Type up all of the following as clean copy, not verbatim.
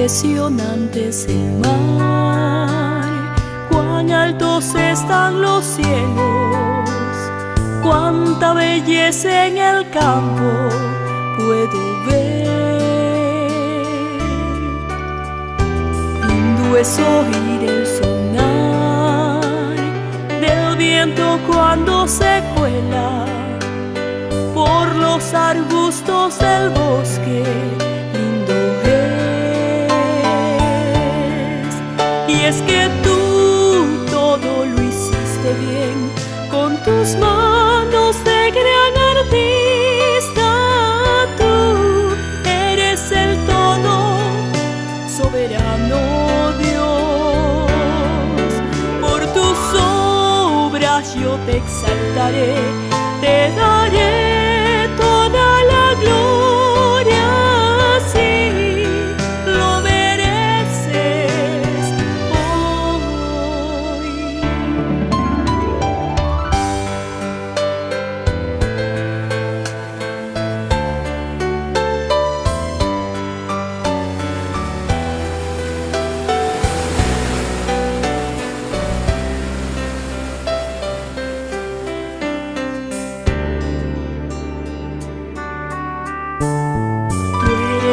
impresionante es el mar, cuán altos están los cielos, cuánta belleza en el campo puedo ver. Lindo es oír el sonar del viento cuando se cuela por los arbustos del bosque. Es que tú todo lo hiciste bien, con tus manos de gran artista. Tú eres el todo soberano Dios. Por tus obras yo te exaltaré, te daré toda la gloria. Sí, lo mereces.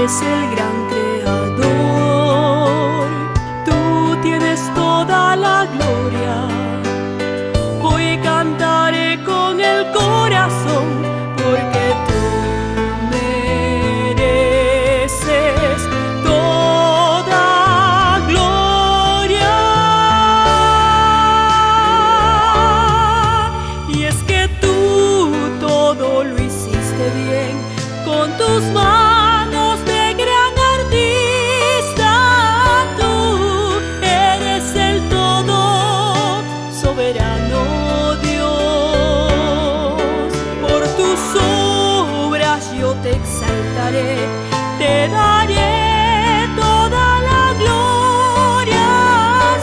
Es el gran creador, tú tienes toda la gloria. Hoy cantaré con el corazón, porque tú mereces toda gloria. Y es que tú todo lo hiciste bien, con tus manos soberano Dios. Por tus obras yo te exaltaré, te daré toda la gloria.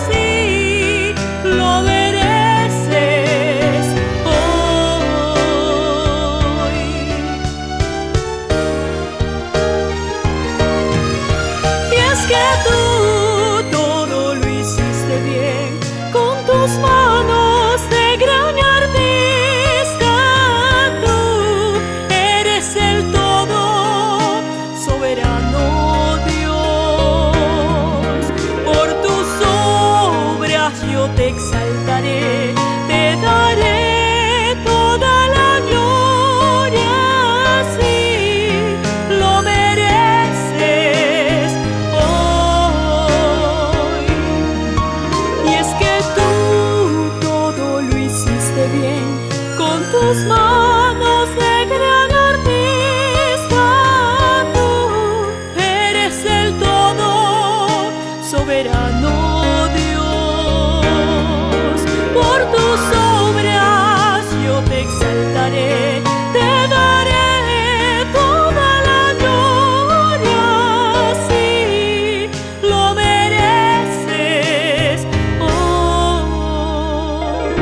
Sí, lo mereces hoy. Y es que tú todo lo hiciste bien, con tus manos de gran artista. Tú eres el todo soberano Dios. Por tus obras yo te exaltaré, te daré toda la gloria. Sí, lo mereces hoy. Y es que tú todo lo hiciste bien, con tus manos de gran artista. Tú eres el todo soberano Dios. Por tus obras yo te exaltaré, te daré toda la gloria. Sí, lo mereces hoy,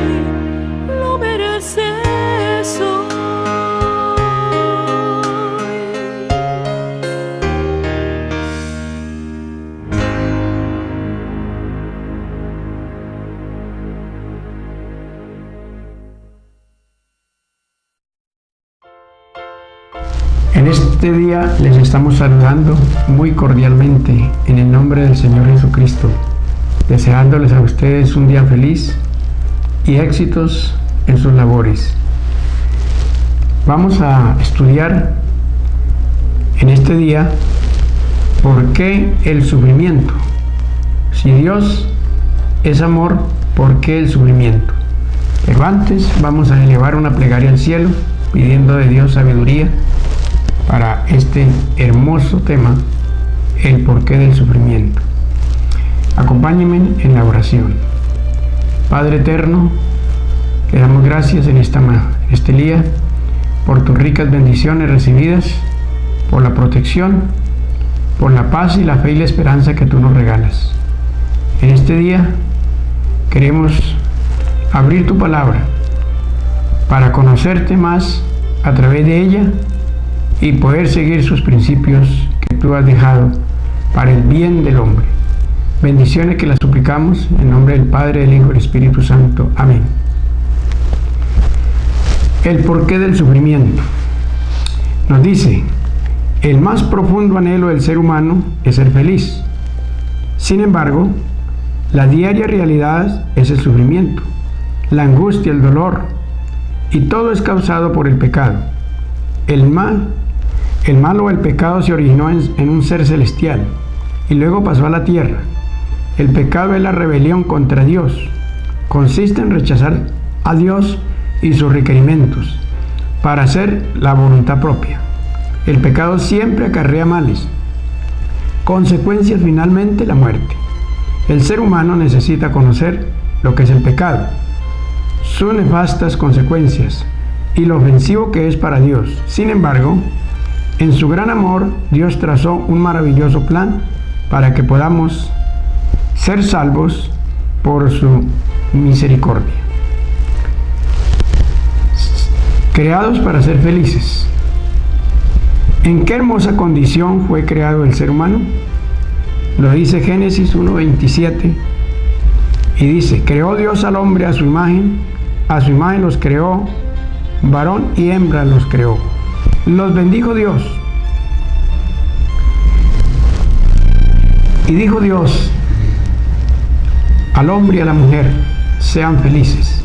lo mereces hoy. En este día les estamos saludando muy cordialmente en el nombre del Señor Jesucristo, deseándoles a ustedes un día feliz y éxitos en sus labores. Vamos a estudiar en este día por qué el sufrimiento. Si Dios es amor, ¿por qué el sufrimiento? Pero antes vamos a elevar una plegaria al cielo pidiendo de Dios sabiduría para este hermoso tema, el porqué del sufrimiento. Acompáñenme en la oración. Padre eterno, te damos gracias en este día por tus ricas bendiciones recibidas, por la protección, por la paz y la fe y la esperanza que tú nos regalas. En este día queremos abrir tu palabra para conocerte más a través de ella y poder seguir sus principios que tú has dejado para el bien del hombre. Bendiciones que las suplicamos en nombre del Padre, del Hijo y del Espíritu Santo. Amén. El porqué del sufrimiento. Nos dice: el más profundo anhelo del ser humano es ser feliz. Sin embargo, la diaria realidad es el sufrimiento, la angustia, el dolor, y todo es causado por el pecado. El mal o el pecado se originó en un ser celestial y luego pasó a la tierra. El pecado es la rebelión contra Dios. Consiste en rechazar a Dios y sus requerimientos para hacer la voluntad propia. El pecado siempre acarrea males. Consecuencias, finalmente, la muerte. El ser humano necesita conocer lo que es el pecado, sus nefastas consecuencias y lo ofensivo que es para Dios. Sin embargo, en su gran amor, Dios trazó un maravilloso plan para que podamos ser salvos por su misericordia. Creados para ser felices. ¿En qué hermosa condición fue creado el ser humano? Lo dice Génesis 1:27 y dice: creó Dios al hombre a su imagen los creó, varón y hembra los creó. Los bendijo Dios. Y dijo Dios al hombre y a la mujer: sean felices.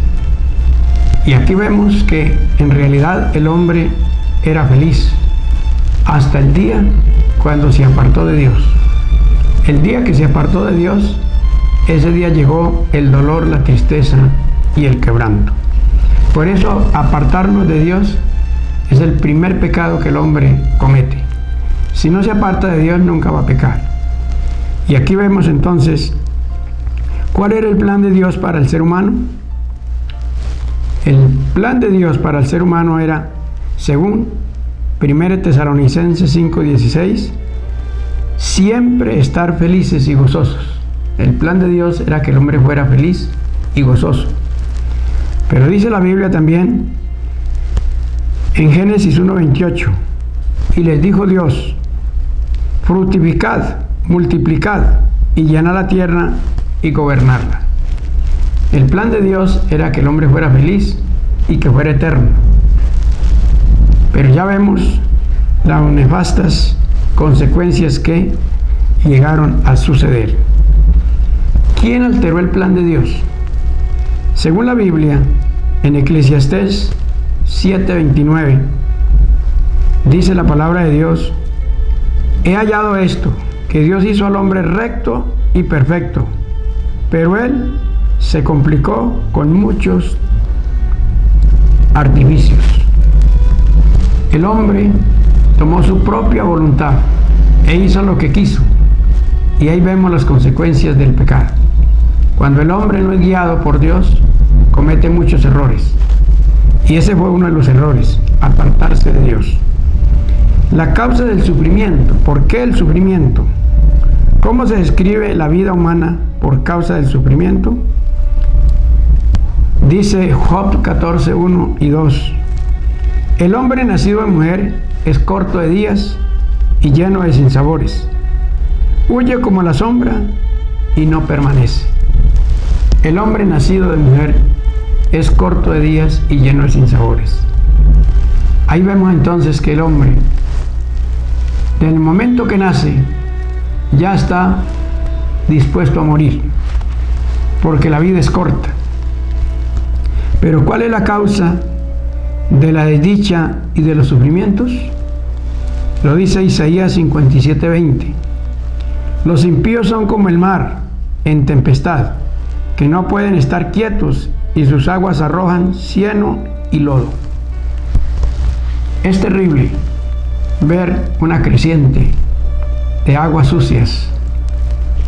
Y aquí vemos que en realidad el hombre era feliz hasta el día cuando se apartó de Dios. El día que se apartó de Dios, ese día llegó el dolor, la tristeza y el quebranto. Por eso, apartarnos de Dios es el primer pecado que el hombre comete. Si no se aparta de Dios, nunca va a pecar. Y aquí vemos entonces, ¿cuál era el plan de Dios para el ser humano? El plan de Dios para el ser humano era, según 1 Tesalonicenses 5:16, siempre estar felices y gozosos. El plan de Dios era que el hombre fuera feliz y gozoso. Pero dice la Biblia también en Génesis 1:28: y les dijo Dios: fructificad, multiplicad y llenad la tierra y gobernarla. El plan de Dios era que el hombre fuera feliz y que fuera eterno. Pero ya vemos las nefastas consecuencias que llegaron a suceder. ¿Quién alteró el plan de Dios? Según la Biblia, en Eclesiastés 7:29, dice la palabra de Dios: he hallado esto, que Dios hizo al hombre recto y perfecto, pero él se complicó con muchos artificios. El hombre tomó su propia voluntad e hizo lo que quiso, y ahí vemos las consecuencias del pecado. Cuando el hombre no es guiado por Dios, comete muchos errores, y ese fue uno de los errores: apartarse de Dios. La causa del sufrimiento. ¿Por qué el sufrimiento? ¿Cómo se describe la vida humana por causa del sufrimiento? Dice Job 14:1 y 2: el hombre nacido de mujer es corto de días y lleno de sinsabores. Huye como la sombra y no permanece. El hombre nacido de mujer es corto de días y lleno de sinsabores. Ahí vemos entonces que el hombre, desde el momento que nace, ya está dispuesto a morir, porque la vida es corta. Pero ¿cuál es la causa de la desdicha y de los sufrimientos? Lo dice Isaías 57:20: los impíos son como el mar en tempestad, que no pueden estar quietos, y sus aguas arrojan cieno y lodo. Es terrible ver una creciente de aguas sucias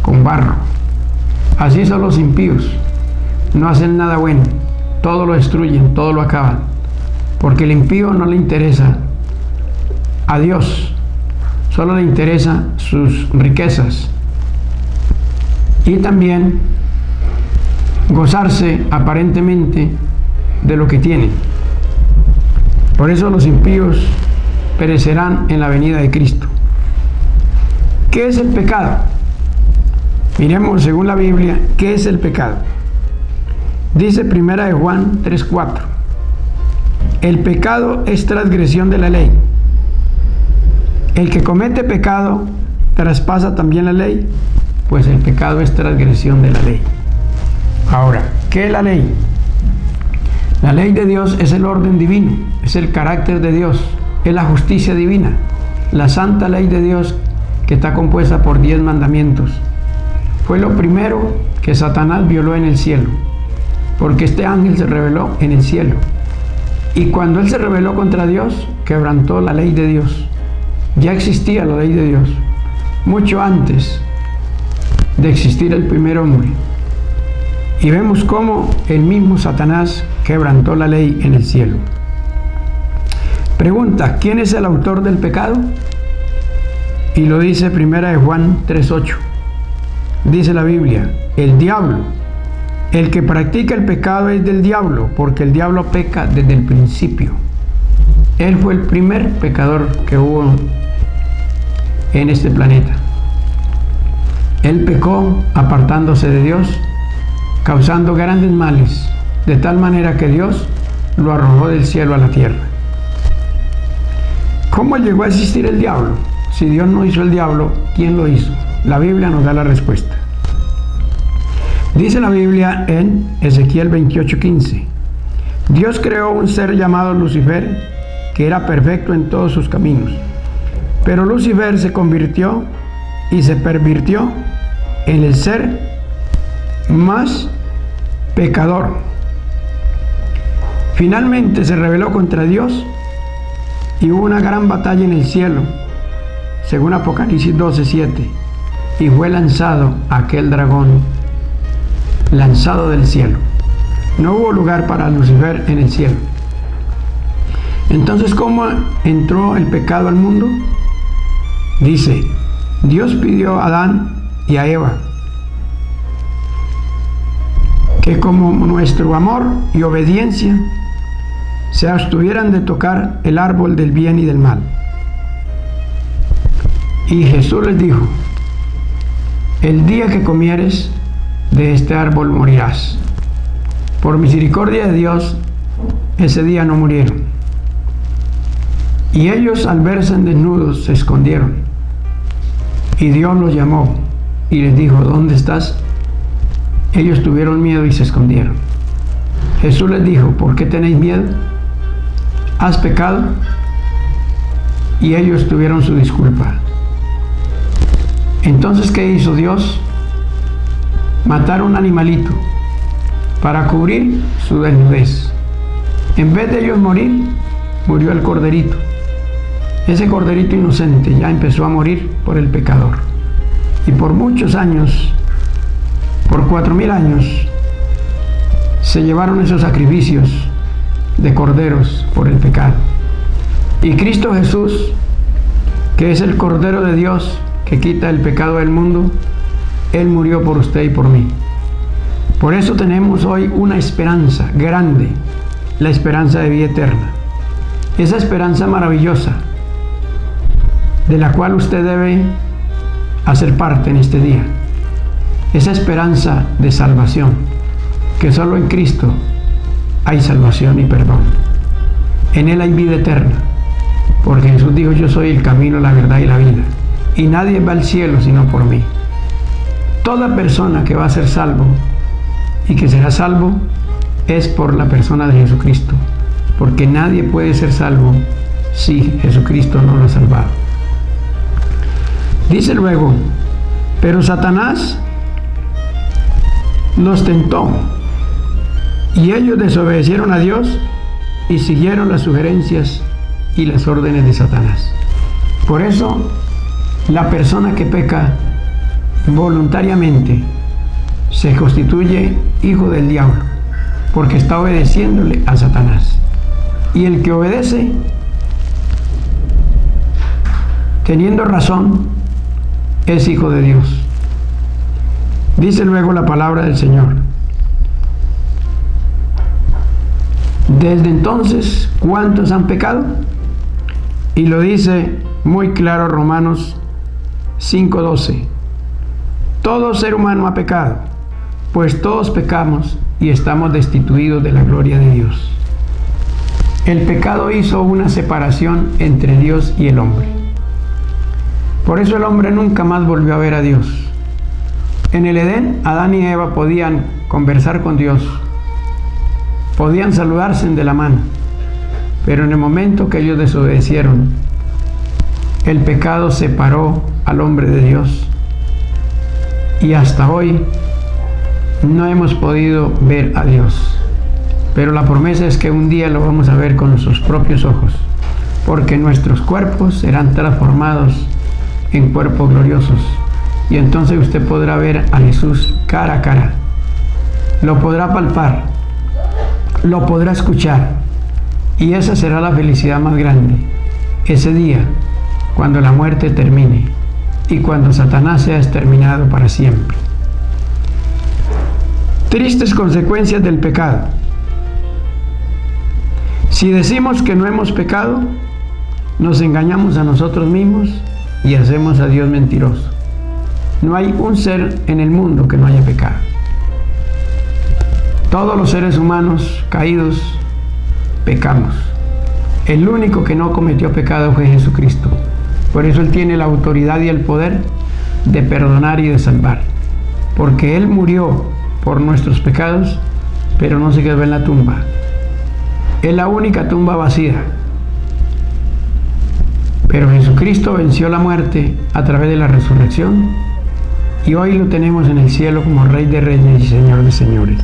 con barro. Así son los impíos, no hacen nada bueno, todo lo destruyen, todo lo acaban, porque el impío no le interesa a Dios, solo le interesa sus riquezas y también gozarse aparentemente de lo que tiene. Por eso los impíos perecerán en la venida de Cristo. ¿Qué es el pecado? Miremos según la Biblia, ¿qué es el pecado? Dice 1 Juan 3:4. El pecado es transgresión de la ley. El que comete pecado traspasa también la ley, pues el pecado es transgresión de la ley. Ahora, ¿qué es la ley? La ley de Dios es el orden divino, es el carácter de Dios, es la justicia divina, la santa ley de Dios que está compuesta por 10 mandamientos. Fue lo primero que Satanás violó en el cielo, porque este ángel se rebeló en el cielo. Y cuando él se rebeló contra Dios, quebrantó la ley de Dios. Ya existía la ley de Dios, mucho antes de existir el primer hombre. Y vemos cómo el mismo Satanás quebrantó la ley en el cielo. Pregunta, ¿quién es el autor del pecado? Y lo dice 1 Juan 3:8. Dice la Biblia, el diablo. El que practica el pecado es del diablo, porque el diablo peca desde el principio. Él fue el primer pecador que hubo en este planeta. Él pecó apartándose de Dios, causando grandes males, de tal manera que Dios lo arrojó del cielo a la tierra. ¿Cómo llegó a existir el diablo? Si Dios no hizo el diablo, ¿quién lo hizo? La Biblia nos da la respuesta. Dice la Biblia en Ezequiel 28:15. Dios creó un ser llamado Lucifer, que era perfecto en todos sus caminos. Pero Lucifer se convirtió y se pervirtió en el ser más pecador. Finalmente se rebeló contra Dios y hubo una gran batalla en el cielo, según Apocalipsis 12:7, y fue lanzado aquel dragón, lanzado del cielo. No hubo lugar para Lucifer en el cielo. Entonces, ¿cómo entró el pecado al mundo? Dice, Dios pidió a Adán y a Eva que como nuestro amor y obediencia se abstuvieran de tocar el árbol del bien y del mal. Y Jesús les dijo, el día que comieres de este árbol morirás. Por misericordia de Dios, ese día no murieron. Y ellos, al verse desnudos, se escondieron. Y Dios los llamó y les dijo, ¿dónde estás? Ellos tuvieron miedo y se escondieron. Jesús les dijo, ¿por qué tenéis miedo? ¿Has pecado? Y ellos tuvieron su disculpa. Entonces, ¿qué hizo Dios? Matar un animalito para cubrir su desnudez. En vez de ellos morir, murió el corderito. Ese corderito inocente ya empezó a morir por el pecador. Y por muchos años, por 4000 años, se llevaron esos sacrificios de corderos por el pecado. Y Cristo Jesús, que es el Cordero de Dios que quita el pecado del mundo, Él murió por usted y por mí. Por eso tenemos hoy una esperanza grande, la esperanza de vida eterna. Esa esperanza maravillosa, de la cual usted debe hacer parte en este día. Esa esperanza de salvación, que solo en Cristo hay salvación y perdón. En Él hay vida eterna, porque Jesús dijo, yo soy el camino, la verdad y la vida, y nadie va al cielo sino por mí. Toda persona que va a ser salvo y que será salvo es por la persona de Jesucristo, porque nadie puede ser salvo si Jesucristo no lo ha salvado. Dice luego, pero Satanás los tentó y ellos desobedecieron a Dios y siguieron las sugerencias y las órdenes de Satanás. Por eso, la persona que peca voluntariamente se constituye hijo del diablo, porque está obedeciéndole a Satanás. Y el que obedece, teniendo razón, es hijo de Dios. Dice luego la palabra del Señor. Desde entonces, ¿cuántos han pecado? Y lo dice muy claro Romanos 5:12. Todo ser humano ha pecado, pues todos pecamos y estamos destituidos de la gloria de Dios. El pecado hizo una separación entre Dios y el hombre. Por eso el hombre nunca más volvió a ver a Dios. En el Edén, Adán y Eva podían conversar con Dios, podían saludarse de la mano, pero en el momento que ellos desobedecieron, el pecado separó al hombre de Dios. Y hasta hoy no hemos podido ver a Dios. Pero la promesa es que un día lo vamos a ver con nuestros propios ojos, porque nuestros cuerpos serán transformados en cuerpos gloriosos. Y entonces usted podrá ver a Jesús cara a cara. Lo podrá palpar, lo podrá escuchar. Y esa será la felicidad más grande. Ese día, cuando la muerte termine y cuando Satanás sea exterminado para siempre. Tristes consecuencias del pecado. Si decimos que no hemos pecado, nos engañamos a nosotros mismos y hacemos a Dios mentiroso. No hay un ser en el mundo que no haya pecado. Todos los seres humanos caídos pecamos. El único que no cometió pecado fue Jesucristo. Por eso Él tiene la autoridad y el poder de perdonar y de salvar. Porque Él murió por nuestros pecados, pero no se quedó en la tumba. Es la única tumba vacía. Pero Jesucristo venció la muerte a través de la resurrección y hoy lo tenemos en el cielo como Rey de Reyes y Señor de Señores.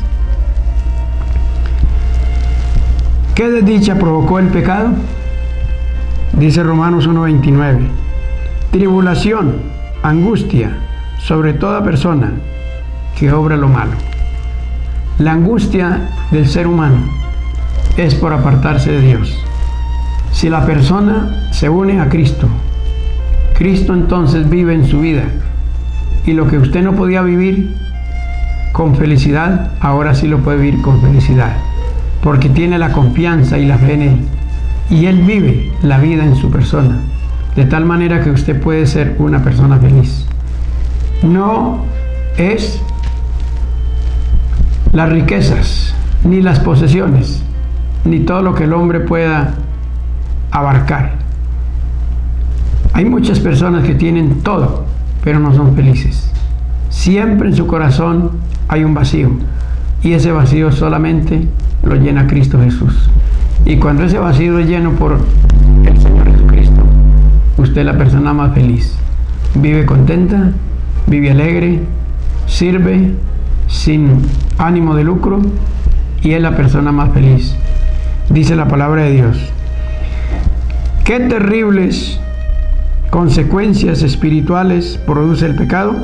¿Qué desdicha provocó el pecado? Dice Romanos 1:29. Tribulación, angustia sobre toda persona que obra lo malo. La angustia del ser humano es por apartarse de Dios. Si la persona se une a Cristo, Cristo entonces vive en su vida. Y lo que usted no podía vivir con felicidad, ahora sí lo puede vivir con felicidad. Porque tiene la confianza y la fe en Él. Y Él vive la vida en su persona. De tal manera que usted puede ser una persona feliz. No es las riquezas, ni las posesiones, ni todo lo que el hombre pueda abarcar. Hay muchas personas que tienen todo, pero no son felices. Siempre en su corazón hay un vacío, y ese vacío solamente lo llena Cristo Jesús. Y cuando ese vacío es lleno por el Señor Jesucristo, usted es la persona más feliz. Vive contenta, vive alegre, sirve sin ánimo de lucro y es la persona más feliz. Dice la palabra de Dios. ¿Qué terribles consecuencias espirituales produce el pecado?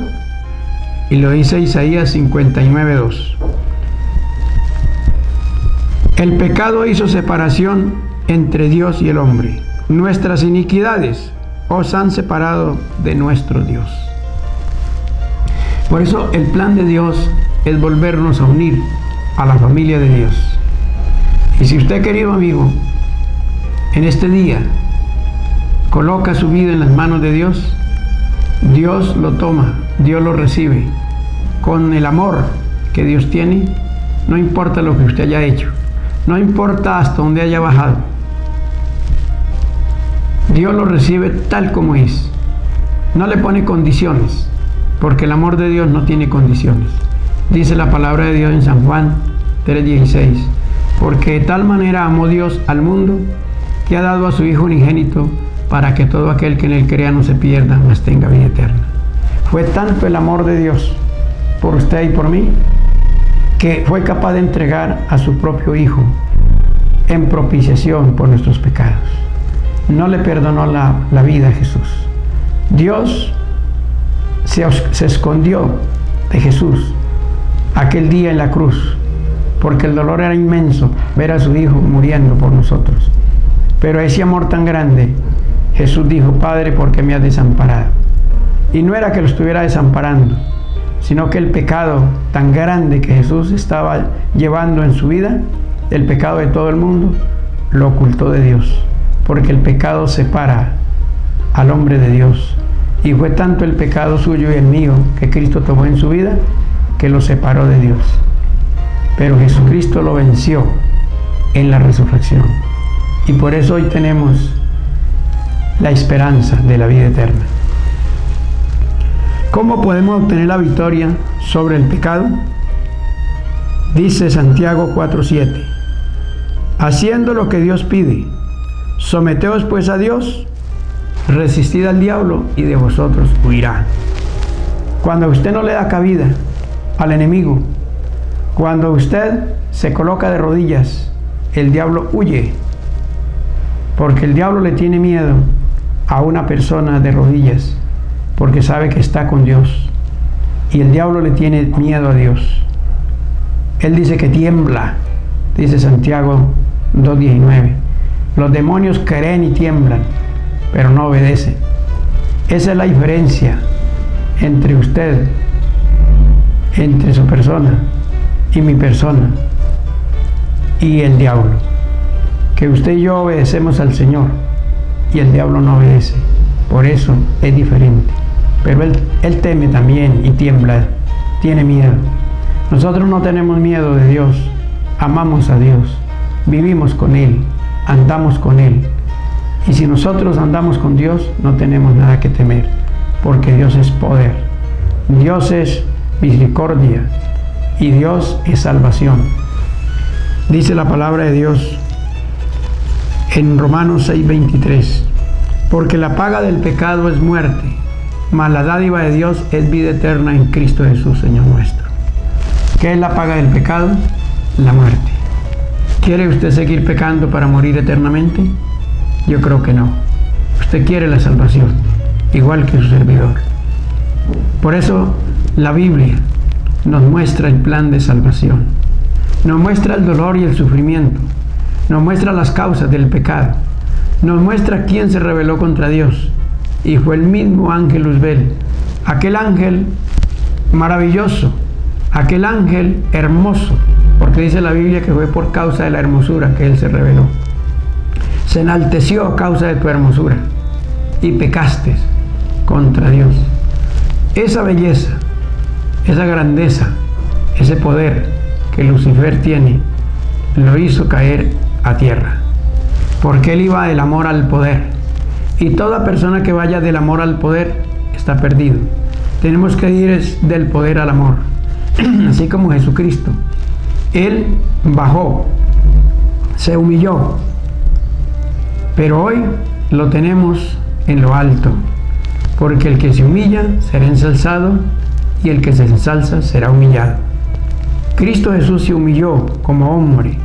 Y lo dice Isaías 59:2. El pecado hizo separación entre Dios y el hombre. Nuestras iniquidades os han separado de nuestro Dios. Por eso el plan de Dios es volvernos a unir a la familia de Dios. Y si usted, querido amigo, en este día coloca su vida en las manos de Dios, Dios lo toma, Dios lo recibe. Con el amor que Dios tiene, no importa lo que usted haya hecho, no importa hasta dónde haya bajado. Dios lo recibe tal como es. No le pone condiciones, porque el amor de Dios no tiene condiciones. Dice la palabra de Dios en San Juan 3:16. Porque de tal manera amó Dios al mundo, que ha dado a su Hijo unigénito, para que todo aquel que en Él crea no se pierda, mas tenga vida eterna. Fue tanto el amor de Dios por usted y por mí, que fue capaz de entregar a su propio Hijo en propiciación por nuestros pecados. No le perdonó la vida a Jesús. Dios se escondió de Jesús aquel día en la cruz, porque el dolor era inmenso ver a su Hijo muriendo por nosotros. Pero ese amor tan grande, Jesús dijo: Padre, ¿por qué me has desamparado? Y no era que lo estuviera desamparando, sino que el pecado tan grande que Jesús estaba llevando en su vida, el pecado de todo el mundo, lo ocultó de Dios, porque el pecado separa al hombre de Dios. Y fue tanto el pecado suyo y el mío que Cristo tomó en su vida que lo separó de Dios. Pero Jesucristo lo venció en la resurrección. Y por eso hoy tenemos la esperanza de la vida eterna. ¿Cómo podemos obtener la victoria sobre el pecado? Dice Santiago 4:7. Haciendo lo que Dios pide, someteos pues a Dios, resistid al diablo y de vosotros huirá. Cuando usted no le da cabida al enemigo, cuando usted se coloca de rodillas, el diablo huye, porque el diablo le tiene miedo a una persona de rodillas, porque sabe que está con Dios, y el diablo le tiene miedo a Dios. Él dice que tiembla, dice Santiago 2:19. Los demonios creen y tiemblan, pero no obedecen. Esa es la diferencia entre usted, entre su persona y mi persona y el diablo. Que usted y yo obedecemos al Señor y el diablo no obedece. Por eso es diferente. Pero él teme también y tiembla, tiene miedo. Nosotros no tenemos miedo de Dios, amamos a Dios, vivimos con Él, andamos con Él. Y si nosotros andamos con Dios, no tenemos nada que temer, porque Dios es poder, Dios es misericordia y Dios es salvación. Dice la palabra de Dios en Romanos 6:23, porque la paga del pecado es muerte, mas la dádiva de Dios es vida eterna en Cristo Jesús, Señor nuestro. ¿Qué es la paga del pecado? La muerte. ¿Quiere usted seguir pecando para morir eternamente? Yo creo que no. Usted quiere la salvación, igual que su servidor. Por eso la Biblia nos muestra el plan de salvación. Nos muestra el dolor y el sufrimiento. Nos muestra las causas del pecado. Nos muestra quién se rebeló contra Dios. Y fue el mismo ángel Luzbel. Aquel ángel maravilloso. Aquel ángel hermoso. Porque dice la Biblia que fue por causa de la hermosura que él se rebeló. Se enalteció a causa de tu hermosura. Y pecaste contra Dios. Esa belleza, esa grandeza, ese poder que Lucifer tiene, lo hizo caer a tierra. Porque él iba del amor al poder. Y toda persona que vaya del amor al poder está perdido. Tenemos que ir del poder al amor. Así como Jesucristo. Él bajó, se humilló. Pero hoy lo tenemos en lo alto. Porque el que se humilla será ensalzado y el que se ensalza será humillado. Cristo Jesús se humilló como hombre,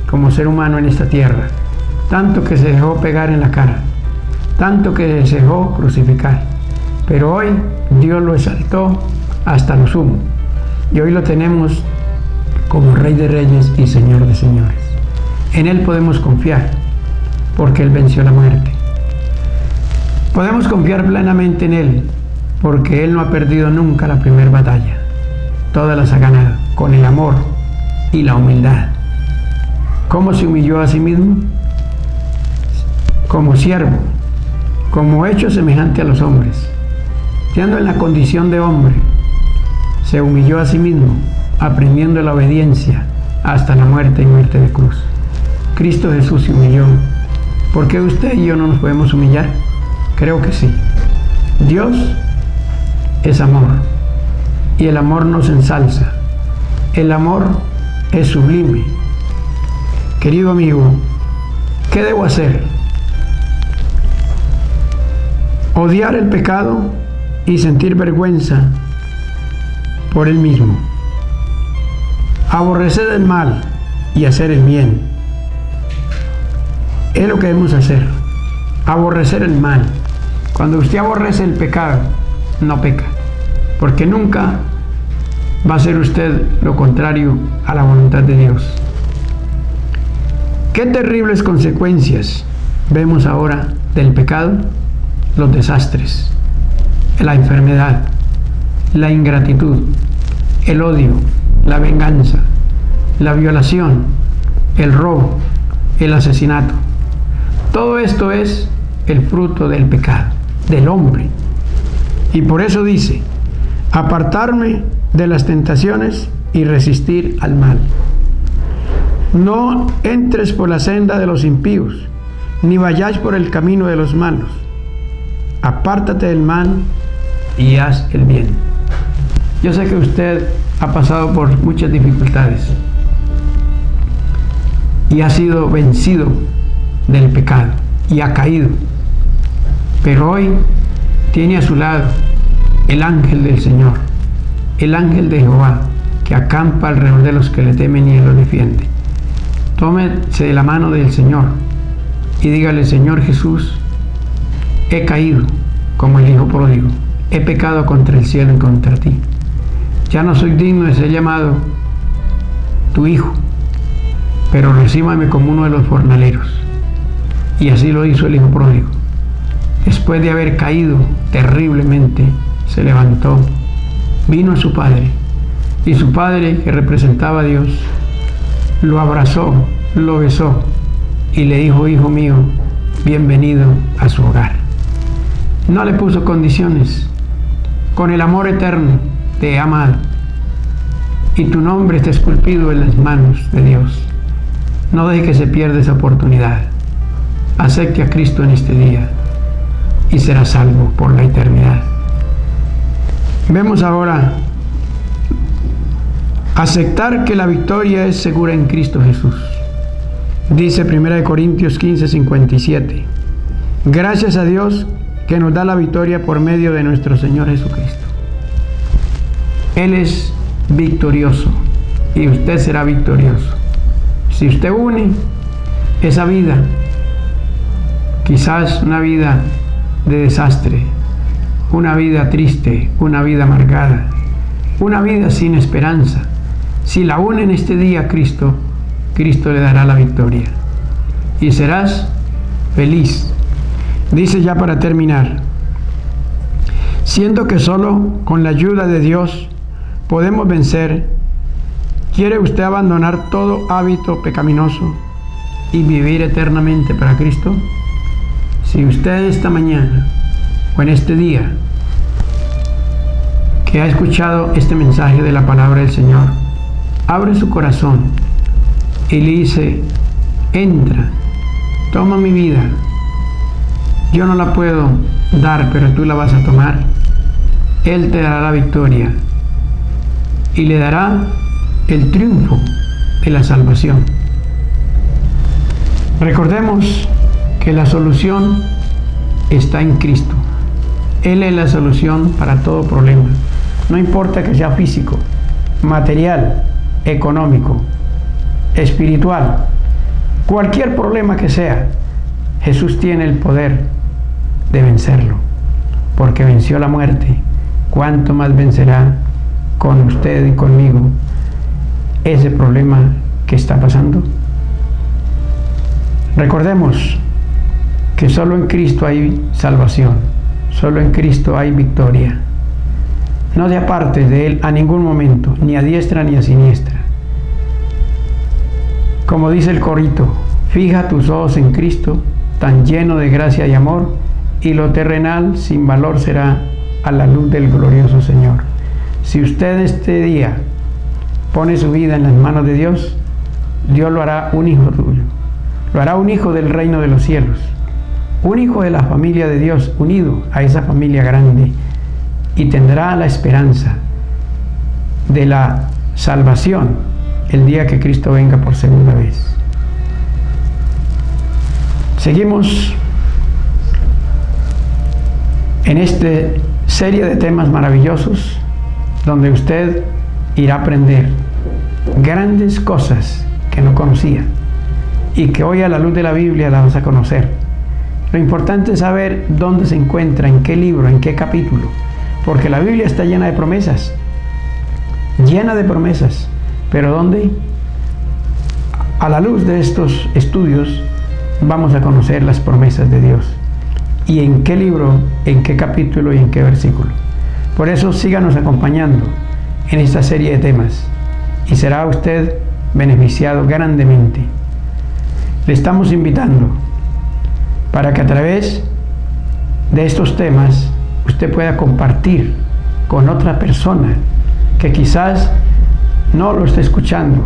como ser humano en esta tierra. Tanto que se dejó pegar en la cara. Tanto que se dejó crucificar. Pero hoy Dios lo exaltó hasta lo sumo. Y hoy lo tenemos como Rey de Reyes y Señor de Señores. En Él podemos confiar, porque Él venció la muerte. Podemos confiar plenamente en Él, porque Él no ha perdido nunca la primera batalla. Todas las ha ganado, con el amor y la humildad. ¿Cómo se humilló a sí mismo? Como siervo, como hecho semejante a los hombres. Estando en la condición de hombre, se humilló a sí mismo, aprendiendo la obediencia hasta la muerte y muerte de cruz. Cristo Jesús se humilló. ¿Por qué usted y yo no nos podemos humillar? Creo que sí. Dios es amor y el amor nos ensalza. El amor es sublime. Querido amigo, ¿qué debo hacer? Odiar el pecado y sentir vergüenza por él mismo. Aborrecer el mal y hacer el bien. Es lo que debemos hacer. Aborrecer el mal. Cuando usted aborrece el pecado, no peca. Porque nunca va a ser usted lo contrario a la voluntad de Dios. ¿Qué terribles consecuencias vemos ahora del pecado? Los desastres, la enfermedad, la ingratitud, el odio, la venganza, la violación, el robo, el asesinato. Todo esto es el fruto del pecado, del hombre. Y por eso dice, apartarme de las tentaciones y resistir al mal. No entres por la senda de los impíos, ni vayáis por el camino de los malos. Apártate del mal y haz el bien. Yo sé que usted ha pasado por muchas dificultades y ha sido vencido del pecado y ha caído. Pero hoy tiene a su lado el ángel del Señor, el ángel de Jehová, que acampa alrededor de los que le temen y él los defiende. Tómese de la mano del Señor y dígale: Señor Jesús, he caído como el hijo pródigo, he pecado contra el cielo y contra ti. Ya no soy digno de ser llamado tu hijo, pero recíbame como uno de los jornaleros. Y así lo hizo el hijo pródigo. Después de haber caído terriblemente, se levantó, vino a su padre, y su padre, que representaba a Dios, lo abrazó, lo besó y le dijo: hijo mío, bienvenido a su hogar. No le puso condiciones. Con el amor eterno te he amado y tu nombre está esculpido en las manos de Dios. No deje que se pierda esa oportunidad. Acepte a Cristo en este día y será salvo por la eternidad. Vemos ahora aceptar que la victoria es segura en Cristo Jesús. Dice 1 Corintios 15:57. Gracias a Dios que nos da la victoria por medio de nuestro Señor Jesucristo. Él es victorioso y usted será victorioso. Si usted une esa vida, quizás una vida de desastre, una vida triste, una vida amargada, una vida sin esperanza, si la une en este día a Cristo, Cristo le dará la victoria y serás feliz. Dice ya para terminar, siendo que solo con la ayuda de Dios podemos vencer, ¿quiere usted abandonar todo hábito pecaminoso y vivir eternamente para Cristo? Si usted esta mañana o en este día que ha escuchado este mensaje de la palabra del Señor, abre su corazón y le dice: entra, toma mi vida, yo no la puedo dar, pero tú la vas a tomar. Él te dará la victoria y le dará el triunfo de la salvación. Recordemos que la solución está en Cristo. Él es la solución para todo problema. No importa que sea físico, material, económico, espiritual, cualquier problema que sea, Jesús tiene el poder de vencerlo, porque venció la muerte. ¿Cuánto más vencerá con usted y conmigo ese problema que está pasando? Recordemos que solo en Cristo hay salvación, solo en Cristo hay victoria. No te apartes de Él a ningún momento, ni a diestra ni a siniestra. Como dice el corito, fija tus ojos en Cristo, tan lleno de gracia y amor, y lo terrenal sin valor será a la luz del glorioso Señor. Si usted este día pone su vida en las manos de Dios, Dios lo hará un hijo tuyo, lo hará un hijo del reino de los cielos, un hijo de la familia de Dios, unido a esa familia grande, y tendrá la esperanza de la salvación el día que Cristo venga por segunda vez. Seguimos en esta serie de temas maravillosos donde usted irá a aprender grandes cosas que no conocía y que hoy a la luz de la Biblia las vas a conocer. Lo importante es saber dónde se encuentra, en qué libro, en qué capítulo, porque la Biblia está llena de promesas, pero ¿dónde? A la luz de estos estudios vamos a conocer las promesas de Dios y en qué libro, en qué capítulo y en qué versículo. Por eso síganos acompañando en esta serie de temas y será usted beneficiado grandemente. Le estamos invitando para que a través de estos temas usted pueda compartir con otra persona que quizás no lo está escuchando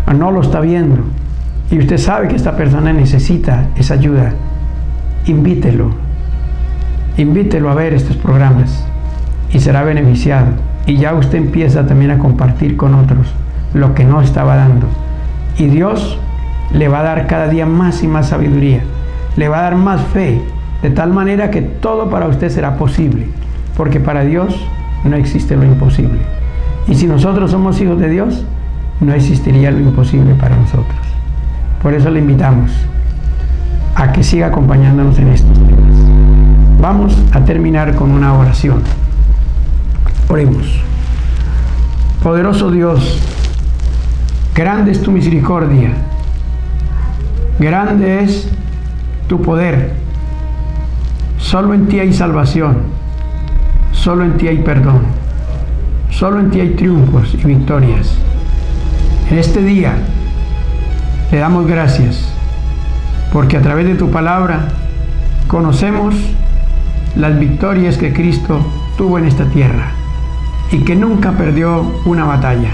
o no lo está viendo, y usted sabe que esta persona necesita esa ayuda. Invítelo a ver estos programas y será beneficiado, y ya usted empieza también a compartir con otros lo que no estaba dando, y Dios le va a dar cada día más y más sabiduría, le va a dar más fe, de tal manera que todo para usted será posible, porque para Dios no existe lo imposible, y si nosotros somos hijos de Dios, no existiría lo imposible para nosotros. Por eso le invitamos a que siga acompañándonos en estos temas. Vamos a terminar con una oración. Oremos. Poderoso Dios, grande es tu misericordia, grande es tu poder. Solo en ti hay salvación, solo en ti hay perdón, solo en ti hay triunfos y victorias. En este día le damos gracias porque a través de tu palabra conocemos las victorias que Cristo tuvo en esta tierra y que nunca perdió una batalla.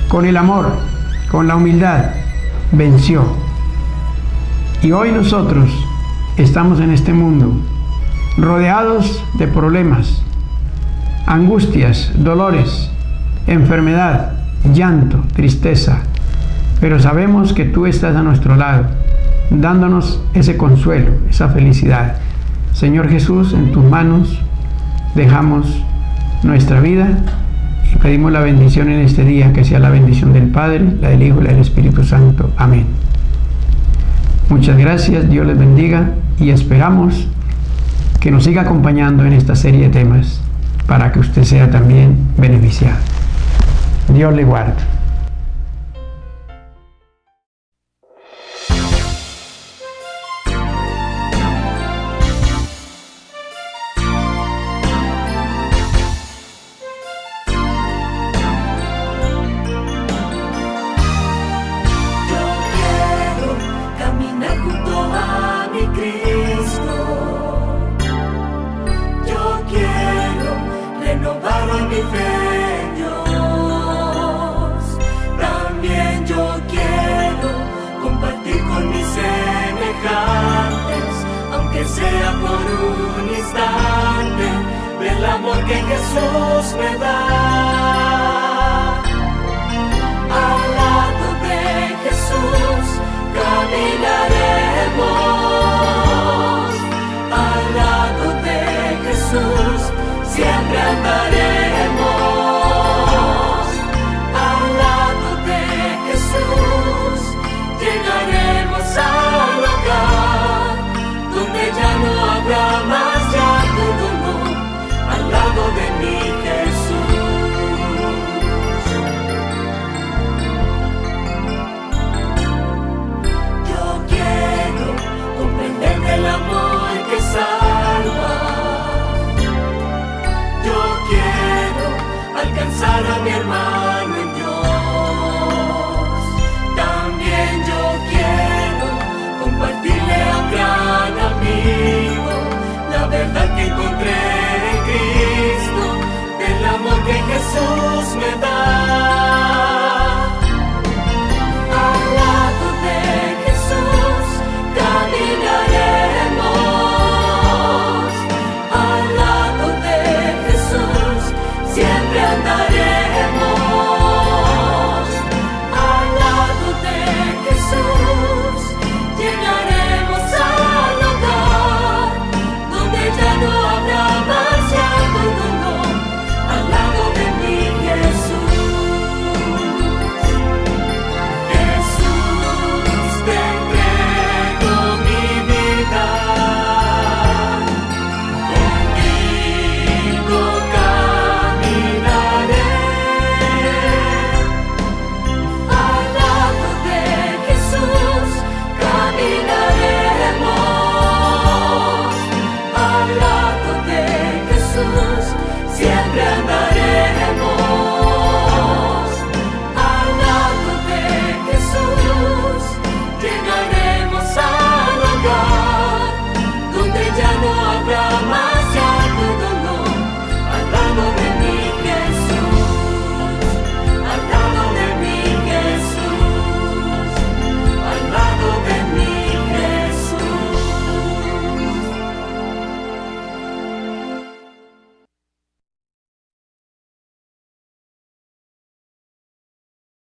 Con el amor, con la humildad, venció. Y hoy nosotros estamos en este mundo rodeados de problemas, angustias, dolores, enfermedad, llanto, tristeza, pero sabemos que tú estás a nuestro lado, dándonos ese consuelo, esa felicidad. Señor Jesús, en tus manos dejamos nuestra vida y pedimos la bendición en este día, que sea la bendición del Padre, la del Hijo y la del Espíritu Santo. Amén. Muchas gracias, Dios les bendiga y esperamos que nos siga acompañando en esta serie de temas para que usted sea también beneficiado. Dios le guarde. Aunque sea por un instante, del amor que Jesús me da.